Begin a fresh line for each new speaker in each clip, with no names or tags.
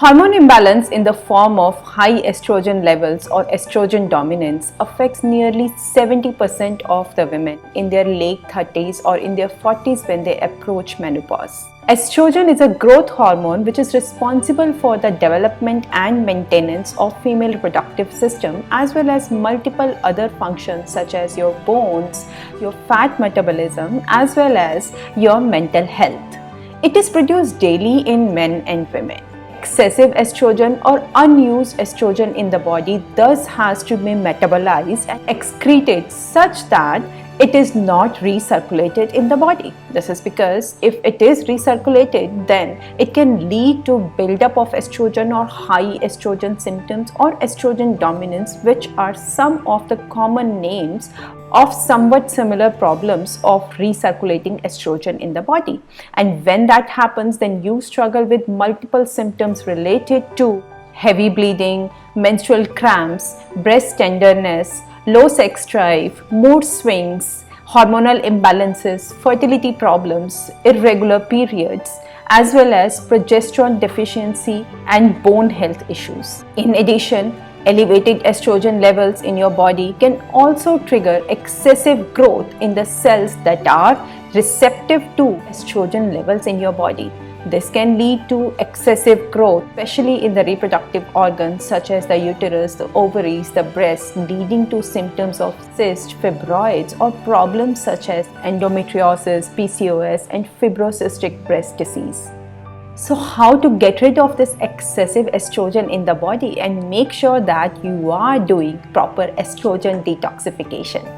Hormone imbalance in the form of high estrogen levels or estrogen dominance affects nearly 70% of the women in their late 30s or in their 40s when they approach menopause. Estrogen is a growth hormone which is responsible for the development and maintenance of female reproductive system as well as multiple other functions such as your bones, your fat metabolism as well as your mental health. It is produced daily in men and women. Excessive estrogen or unused estrogen in the body thus has to be metabolized and excreted such that it is not recirculated in the body. This is because if it is recirculated, then it can lead to buildup of estrogen or high estrogen symptoms or estrogen dominance, which are some of the common names of somewhat similar problems of recirculating estrogen in the body. And when that happens, then you struggle with multiple symptoms related to heavy bleeding, menstrual cramps, breast tenderness, low sex drive, mood swings, hormonal imbalances, fertility problems, irregular periods, as well as progesterone deficiency and bone health issues. In addition, elevated estrogen levels in your body can also trigger excessive growth in the cells that are receptive to estrogen levels in your body. This can lead to excessive growth, especially in the reproductive organs such as the uterus, the ovaries, the breast, leading to symptoms of cysts, fibroids, or problems such as endometriosis, PCOS, and fibrocystic breast disease. So how to get rid of this excessive estrogen in the body and make sure that you are doing proper estrogen detoxification?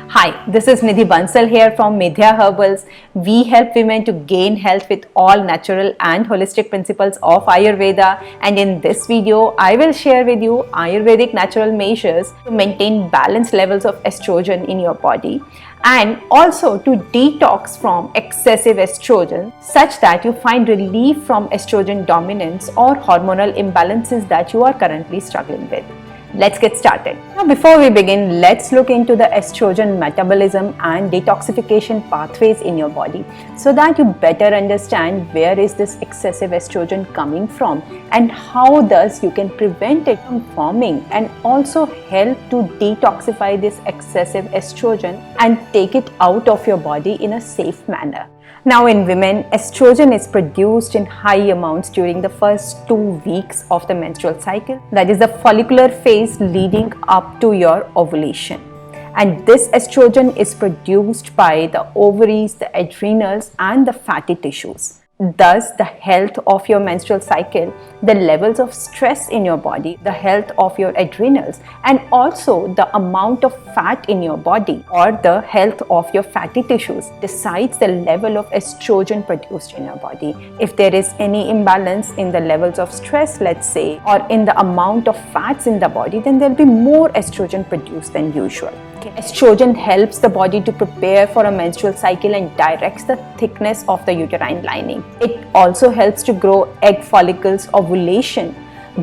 Hi, this is Nidhi Bansal here from Medhya Herbals. We help women to gain health with all natural and holistic principles of Ayurveda, and in this video I will share with you Ayurvedic natural measures to maintain balanced levels of estrogen in your body and also to detox from excessive estrogen such that you find relief from estrogen dominance or hormonal imbalances that you are currently struggling with. Let's get started. Now, before we begin, let's look into the estrogen metabolism and detoxification pathways in your body so that you better understand where is this excessive estrogen coming from and how thus you can prevent it from forming and also help to detoxify this excessive estrogen and take it out of your body in a safe manner. Now, in women, estrogen is produced in high amounts during the first 2 weeks of the menstrual cycle, that is the follicular phase leading up to your ovulation. And this estrogen is produced by the ovaries, the adrenals, and the fatty tissues. Thus, the health of your menstrual cycle, the levels of stress in your body, the health of your adrenals, and also the amount of fat in your body or the health of your fatty tissues decides the level of estrogen produced in your body. If there is any imbalance in the levels of stress, let's say, or in the amount of fats in the body, then there will be more estrogen produced than usual. Estrogen helps the body to prepare for a menstrual cycle and directs the thickness of the uterine lining. It also helps to grow egg follicles, ovulation,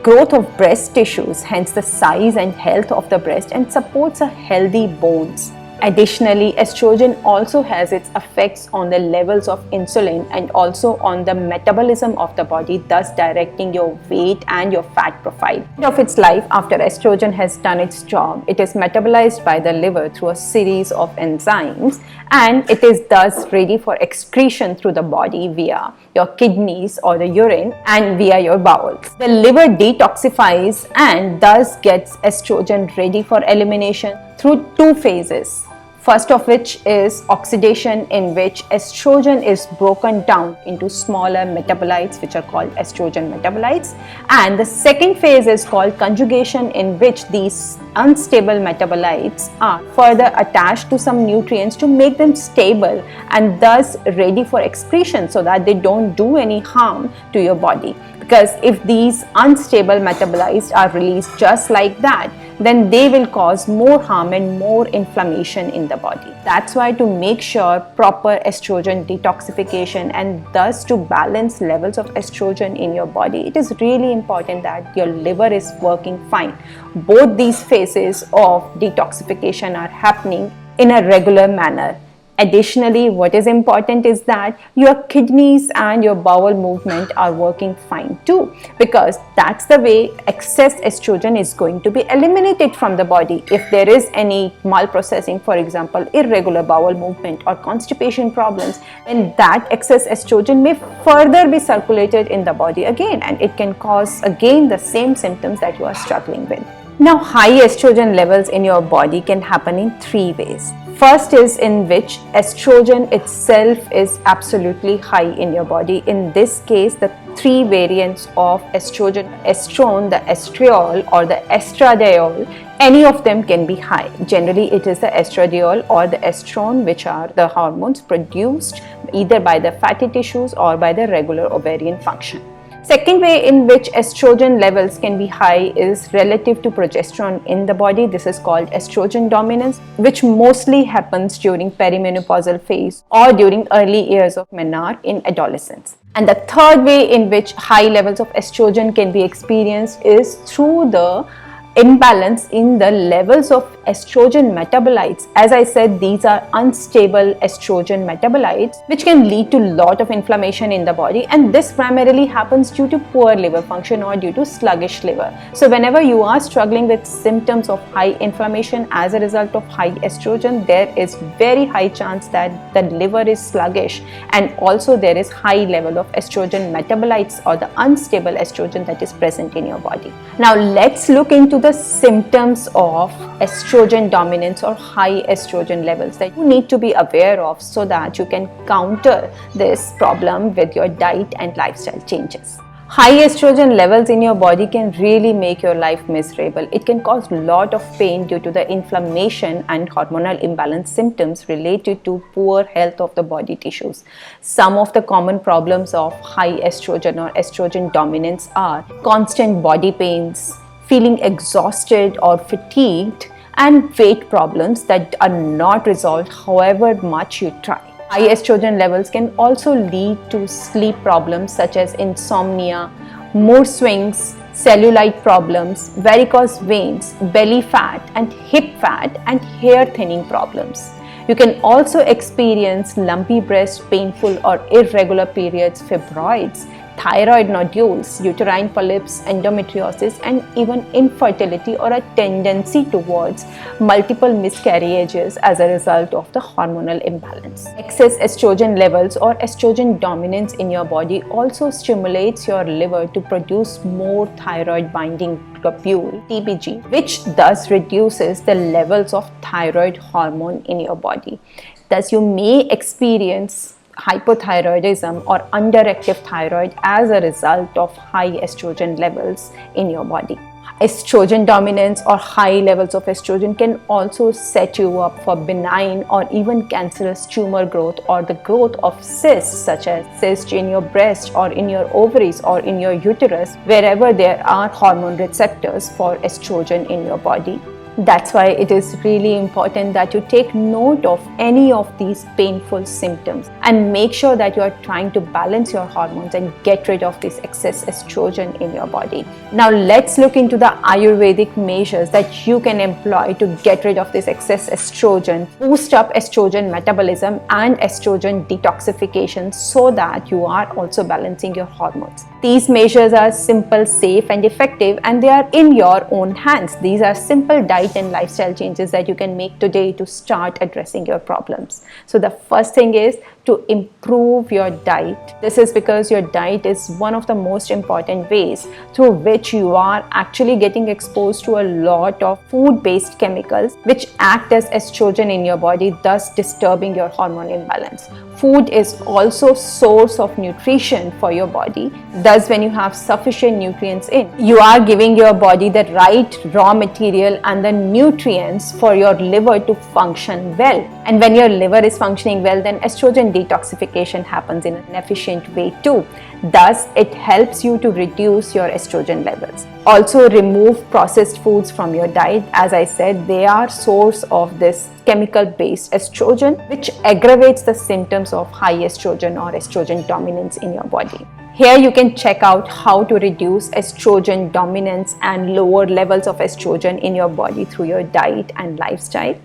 growth of breast tissues, hence the size and health of the breast, and supports a healthy bones. Additionally, estrogen also has its effects on the levels of insulin and also on the metabolism of the body, thus directing your weight and your fat profile. End of its life, after estrogen has done its job, it is metabolized by the liver through a series of enzymes and it is thus ready for excretion through the body via your kidneys or the urine and via your bowels. The liver detoxifies and thus gets estrogen ready for elimination through 2 phases. First of which is oxidation, in which estrogen is broken down into smaller metabolites which are called estrogen metabolites, and the second phase is called conjugation, in which these unstable metabolites are further attached to some nutrients to make them stable and thus ready for excretion so that they don't do any harm to your body. Because if these unstable metabolites are released just like that, then they will cause more harm and more inflammation in the body. That's why to make sure proper estrogen detoxification and thus to balance levels of estrogen in your body, it is really important that your liver is working fine. Both these phases of detoxification are happening in a regular manner. Additionally, what is important is that your kidneys and your bowel movement are working fine too, because that's the way excess estrogen is going to be eliminated from the body. If there is any malprocessing, for example, irregular bowel movement or constipation problems, then that excess estrogen may further be circulated in the body again, and it can cause again the same symptoms that you are struggling with. Now, high estrogen levels in your body can happen in three ways. First is in which estrogen itself is absolutely high in your body. In this case, the three variants of estrogen, estrone, the estriol or the estradiol, any of them can be high. Generally, it is the estradiol or the estrone, which are the hormones produced either by the fatty tissues or by the regular ovarian function. Second way in which estrogen levels can be high is relative to progesterone in the body. This is called estrogen dominance, which mostly happens during perimenopausal phase or during early years of menarche in adolescence. And the third way in which high levels of estrogen can be experienced is through the imbalance in the levels of estrogen metabolites. As I said, these are unstable estrogen metabolites which can lead to a lot of inflammation in the body, and this primarily happens due to poor liver function or due to sluggish liver. So whenever you are struggling with symptoms of high inflammation as a result of high estrogen, there is very high chance that the liver is sluggish, and also there is high level of estrogen metabolites or the unstable estrogen that is present in your body. Now let's look into the symptoms of estrogen dominance or high estrogen levels that you need to be aware of so that you can counter this problem with your diet and lifestyle changes. High estrogen levels in your body can really make your life miserable. It can cause a lot of pain due to the inflammation and hormonal imbalance symptoms related to poor health of the body tissues. Some of the common problems of high estrogen or estrogen dominance are constant body pains, feeling exhausted or fatigued, and weight problems that are not resolved however much you try. High estrogen levels can also lead to sleep problems such as insomnia, mood swings, cellulite problems, varicose veins, belly fat and hip fat, and hair thinning problems. You can also experience lumpy breast, painful or irregular periods, fibroids, thyroid nodules, uterine polyps, endometriosis, and even infertility or a tendency towards multiple miscarriages as a result of the hormonal imbalance. Excess estrogen levels or estrogen dominance in your body also stimulates your liver to produce more thyroid binding globule, TBG, which thus reduces the levels of thyroid hormone in your body. Thus, you may experience hypothyroidism or underactive thyroid as a result of high estrogen levels in your body. Estrogen dominance or high levels of estrogen can also set you up for benign or even cancerous tumor growth or the growth of cysts, such as cysts in your breast or in your ovaries or in your uterus, wherever there are hormone receptors for estrogen in your body. That's why it is really important that you take note of any of these painful symptoms and make sure that you are trying to balance your hormones and get rid of this excess estrogen in your body. Now let's look into the Ayurvedic measures that you can employ to get rid of this excess estrogen, boost up estrogen metabolism and estrogen detoxification so that you are also balancing your hormones. These measures are simple, safe and effective, and they are in your own hands. These are simple diet and lifestyle changes that you can make today to start addressing your problems. So the first thing is to improve your diet. This is because your diet is one of the most important ways through which you are actually getting exposed to a lot of food-based chemicals which act as estrogen in your body, thus disturbing your hormone imbalance. Food is also source of nutrition for your body. Thus, when you have sufficient nutrients in, you are giving your body the right raw material and the nutrients for your liver to function well. And when your liver is functioning well, then estrogen detoxification happens in an efficient way too. Thus, it helps you to reduce your estrogen levels. Also, remove processed foods from your diet. As I said, they are source of this chemical-based estrogen, which aggravates the symptoms of high estrogen or estrogen dominance in your body. Here you can check out how to reduce estrogen dominance and lower levels of estrogen in your body through your diet and lifestyle.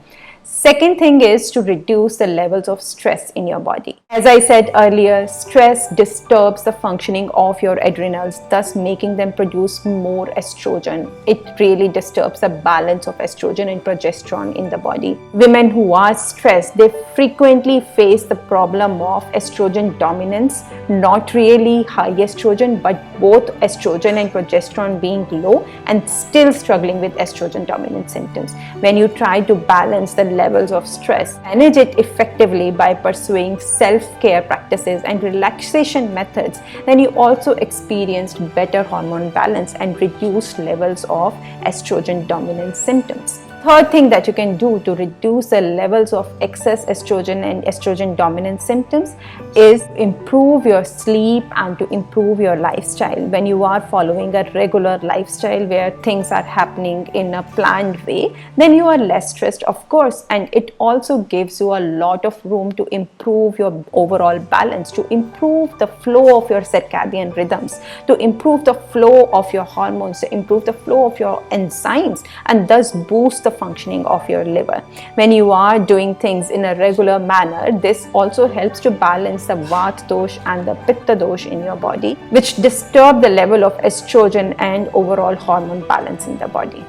Second thing is to reduce the levels of stress in your body. As I said earlier, stress disturbs the functioning of your adrenals, thus making them produce more estrogen. It really disturbs the balance of estrogen and progesterone in the body. Women who are stressed, they frequently face the problem of estrogen dominance, not really high estrogen, but both estrogen and progesterone being low and still struggling with estrogen dominant symptoms. When you try to balance the levels of stress, manage it effectively by pursuing self-care practices and relaxation methods, then you also experienced better hormone balance and reduced levels of estrogen dominant symptoms. Third thing that you can do to reduce the levels of excess estrogen and estrogen dominant symptoms is improve your sleep and to improve your lifestyle. When you are following a regular lifestyle where things are happening in a planned way, then you are less stressed, of course, and it also gives you a lot of room to improve your overall balance, to improve the flow of your circadian rhythms, to improve the flow of your hormones, to improve the flow of your enzymes, and thus boost the functioning of your liver. When you are doing things in a regular manner, this also helps to balance the Vata dosh and the Pitta dosh in your body, which disturb the level of estrogen and overall hormone balance in the body.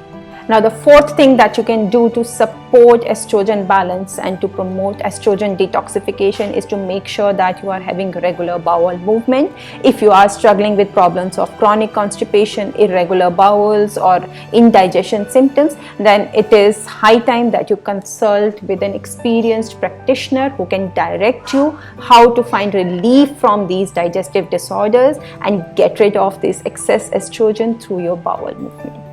Now, the fourth thing that you can do to support estrogen balance and to promote estrogen detoxification is to make sure that you are having regular bowel movement. If you are struggling with problems of chronic constipation, irregular bowels, or indigestion symptoms, then it is high time that you consult with an experienced practitioner who can direct you how to find relief from these digestive disorders and get rid of this excess estrogen through your bowel movement.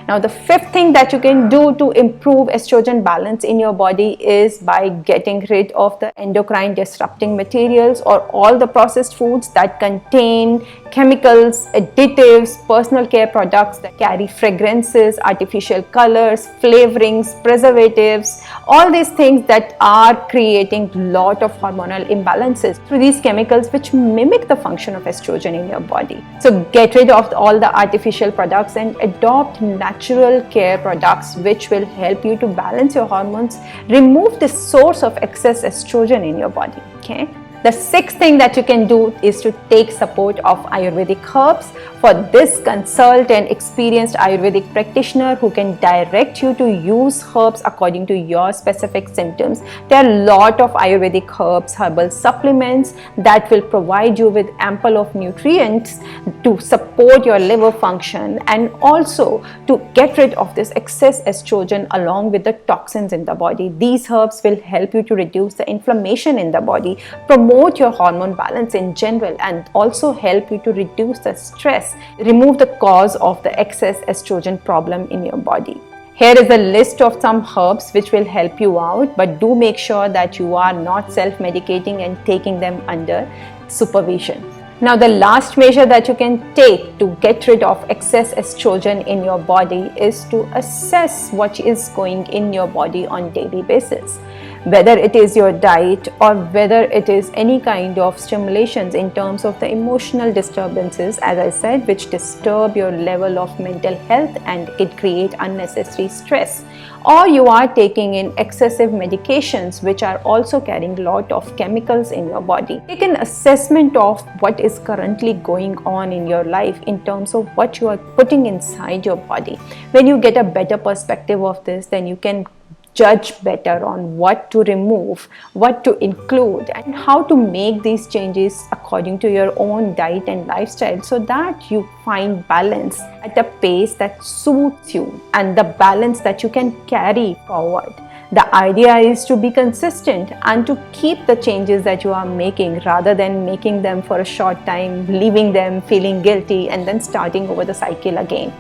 Now, the fifth thing that you can do to improve estrogen balance in your body is by getting rid of the endocrine disrupting materials or all the processed foods that contain chemicals, additives, personal care products that carry fragrances, artificial colors, flavorings, preservatives, all these things that are creating a lot of hormonal imbalances through these chemicals which mimic the function of estrogen in your body. So get rid of all the artificial products and adopt natural care products which will help you to balance your hormones, remove the source of excess estrogen in your body. Okay. The sixth thing that you can do is to take support of Ayurvedic herbs. For this, consult an experienced Ayurvedic practitioner who can direct you to use herbs according to your specific symptoms. There are a lot of Ayurvedic herbs, herbal supplements that will provide you with ample of nutrients to support your liver function and also to get rid of this excess estrogen along with the toxins in the body. These herbs will help you to reduce the inflammation in the body, promote your hormone balance in general, and also help you to reduce the stress, remove the cause of the excess estrogen problem in your body. Here is a list of some herbs which will help you out, but do make sure that you are not self-medicating and taking them under supervision. Now, the last measure that you can take to get rid of excess estrogen in your body is to assess what is going in your body on a daily basis. Whether it is your diet or whether it is any kind of stimulations in terms of the emotional disturbances, as I said, which disturb your level of mental health and it create unnecessary stress. Or you are taking in excessive medications which are also carrying a lot of chemicals in your body. Take an assessment of what is currently going on in your life in terms of what you are putting inside your body. When you get a better perspective of this, then you can judge better on what to remove, what to include, and how to make these changes according to your own diet and lifestyle so that you find balance at a pace that suits you and the balance that you can carry forward. The idea is to be consistent and to keep the changes that you are making rather than making them for a short time, leaving them, feeling guilty, and then starting over the cycle again.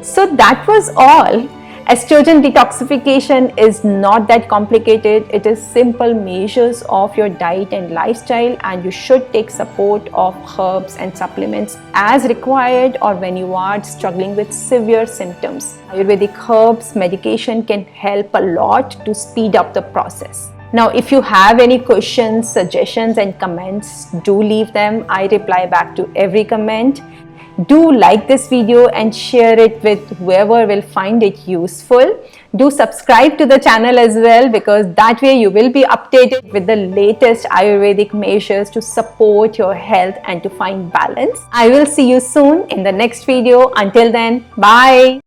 So that was all. Estrogen detoxification is not that complicated. It is simple measures of your diet and lifestyle, and you should take support of herbs and supplements as required or when you are struggling with severe symptoms. Ayurvedic herbs, medication can help a lot to speed up the process. Now, if you have any questions, suggestions and comments, do leave them. I reply back to every comment. Do like this video and share it with whoever will find it useful. Do subscribe to the channel as well, because that way you will be updated with the latest Ayurvedic measures to support your health and to find balance. I will see you soon in the next video. Until then, bye.